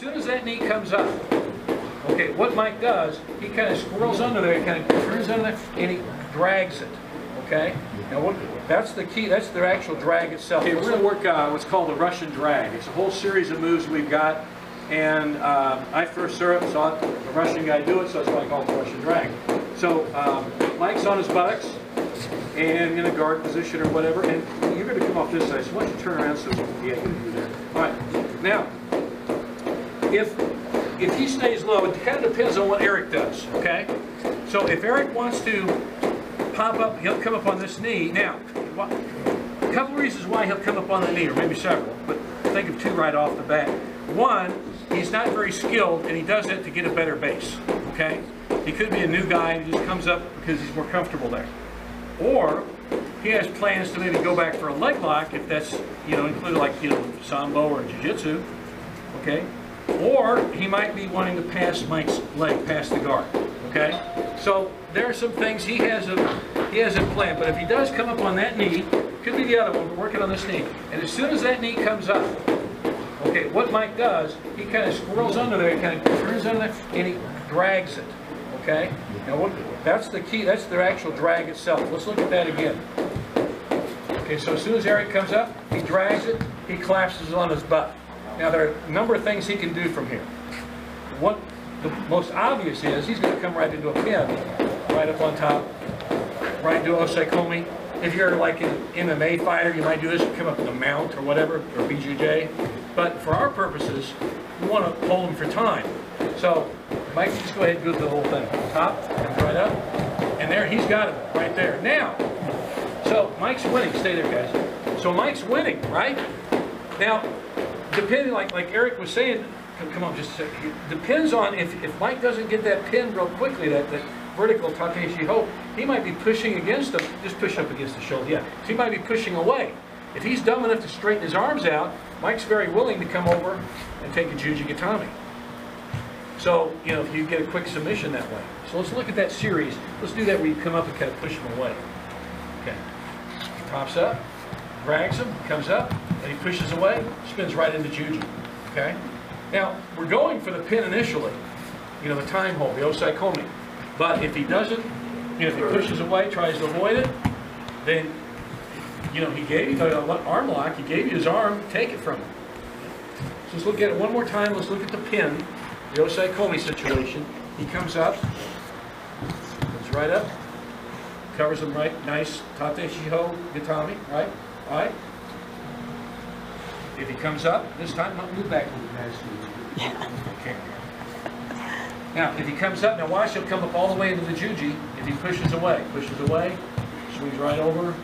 soon as that knee comes up, okay, what Mike does, he kind of squirrels under there, he kind of turns under there, and he drags it. Okay? Now that's the key, that's the actual drag itself. Okay, we're going to work what's called the Russian drag. It's a whole series of moves we've got, and I first saw the Russian guy do it, so that's why I call it the Russian drag. So Mike's on his buttocks, and in a guard position or whatever, and you're going to come off this side, so why don't you turn around so yeah, you can do that. Alright, now, if he stays low, it kind of depends on what Eric does, okay? So if Eric wants to pop up, he'll come up on this knee. Now, a couple of reasons why he'll come up on the knee, or maybe several, but think of two right off the bat. One, he's not very skilled, and he does it to get a better base, okay? He could be a new guy, and he just comes up because he's more comfortable there. Or, he has plans to maybe go back for a leg lock, if that's, included like, Sambo or Jiu-Jitsu, okay? Or, he might be wanting to pass Mike's leg, past the guard, okay? So, there are some things he has in plan, but if he does come up on that knee, could be the other one, we're working on this knee, and as soon as that knee comes up, okay, what Mike does, he kind of squirrels under there, he kind of turns under there, and he drags it, okay? Now, that's the key, that's the actual drag itself. Let's look at that again. Okay, so as soon as Eric comes up, he drags it, he collapses on his butt. Now, there are a number of things he can do from here. What the most obvious is, he's going to come right into a pin, right up on top, right into osaikomi. If you're like an MMA fighter, you might do this, come up with a mount or whatever, or BJJ. But for our purposes, we want to hold him for time. So, Mike, just go ahead and go through the whole thing. Top, and right up, and there, he's got it, right there. Now, so Mike's winning. Stay there, guys. So Mike's winning, right? Now, depending, like Eric was saying, come on, just a second. It depends on if Mike doesn't get that pin real quickly, that vertical Tateshi-ho, he might be pushing against him. Just push up against the shoulder, yeah. So he might be pushing away. If he's dumb enough to straighten his arms out, Mike's very willing to come over and take a Jujigatami. So, if you get a quick submission that way. So let's look at that series. Let's do that where you come up and kind of push him away. Okay. Pops up, drags him, comes up, and he pushes away, spins right into Juji. Okay? Now, we're going for the pin initially. The time hold, the osaikomi. But if he doesn't, if he pushes away, tries to avoid it, then, he gave you the arm lock, he gave you his arm, take it from him. So let's look at it one more time. Let's look at the pin, the osaikomi situation. He comes up, comes right up, covers him right, nice, Tateshi-ho, Gatami, right? All right? If he comes up, this time, move back a little bit, guys. Okay. Now, if he comes up, now watch, he'll come up all the way into the juji. If he pushes away, swings right over.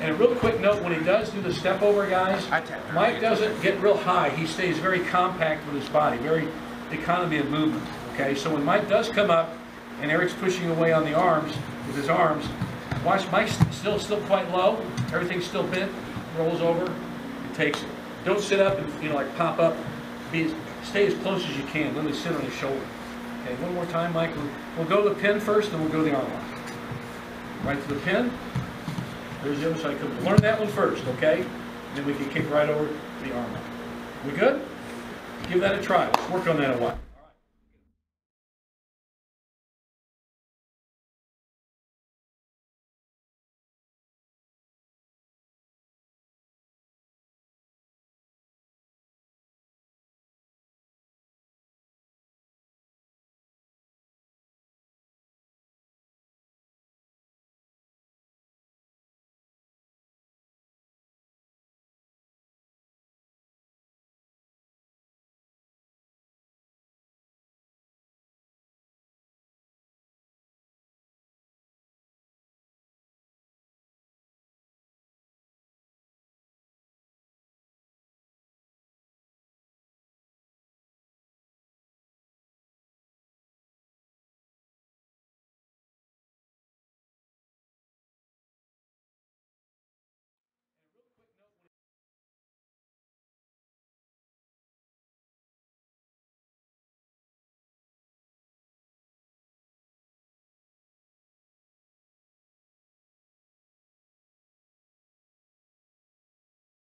And a real quick note, when he does do the step over, guys, Mike doesn't get real high. He stays very compact with his body, very economy of movement. Okay, so when Mike does come up, and Eric's pushing away on the arms, with his arms, watch, Mike's still quite low. Everything's still bent, rolls over, and takes it. Don't sit up and, like pop up. Stay as close as you can. Literally sit on his shoulder. Okay, one more time, Mike. We'll go to the pin first, then we'll go to the arm lock. Right to the pin. There's the other side. Learn that one first, okay? Then we can kick right over to the arm lock. We good? Give that a try. Let's work on that a while.